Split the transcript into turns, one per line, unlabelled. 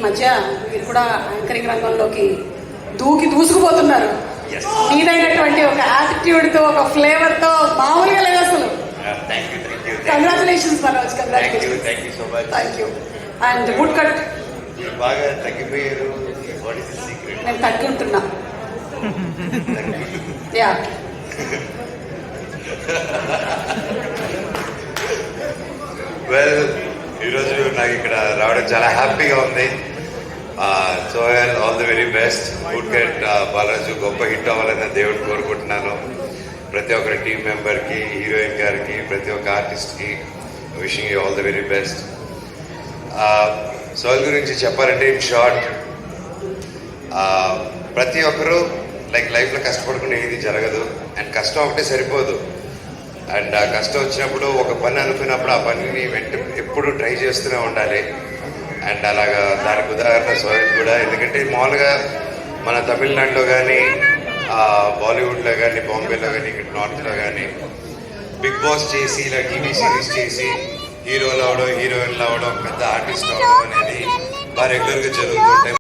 మధ్య మీరు కూడా యాంకరింగ్ రంగంలోకి దూసుకుపోతున్నారు. మీదైనటువంటి ఒక యాటిట్యూడ్తో, ఒక ఫ్లేవర్తో మామూలుగా లేదు అసలు. Congratulations Manoj, congratulations. Thank you. And boot cut
బాగా తగ్గిపోయారు.
నేను తగ్గి ఉంటున్నా. యా
వెల్, ఈరోజు నాకు ఇక్కడ రావడం చాలా హ్యాపీగా ఉంది. Sohel, all the very best. Boot cut Balaraju గొప్ప హిట్ అవ్వాలని దేవుడు కోరుకుంటున్నాను. ప్రతి ఒక్కరి టీం మెంబర్కి, హీరోయిన్ గారికి, ప్రతి ఒక్క ఆర్టిస్ట్కి wishing you all the very best. Sohel గురించి చెప్పాలంటే ఇన్ షార్ట్, ప్రతి ఒక్కరూ లైఫ్లో కష్టపడకుండా ఏది జరగదు. అండ్ కష్టం ఒకటే సరిపోదు. అండ్ ఆ కష్టం వచ్చినప్పుడు ఒక పని అనుకున్నప్పుడు ఆ పనిని ఎప్పుడు ట్రై చేస్తూనే ఉండాలి. అండ్ అలాగా దానికి ఉదాహరణ సోహెల్ కూడా. ఎందుకంటే మామూలుగా మన తమిళనాడులో కానీ, బాలీవుడ్లో కానీ, బాంబేలో కానీ, ఇక్కడ నార్త్లో కానీ బిగ్ బాస్ చేసి, ఇలా టీవీ సిరీస్ చేసి హీరోలు అవడం, హీరోయిన్లు అవడం, పెద్ద ఆర్టిస్ట్ అవడం అనేది బాగా రెగ్యులర్గా జరుగుతుంటాయి.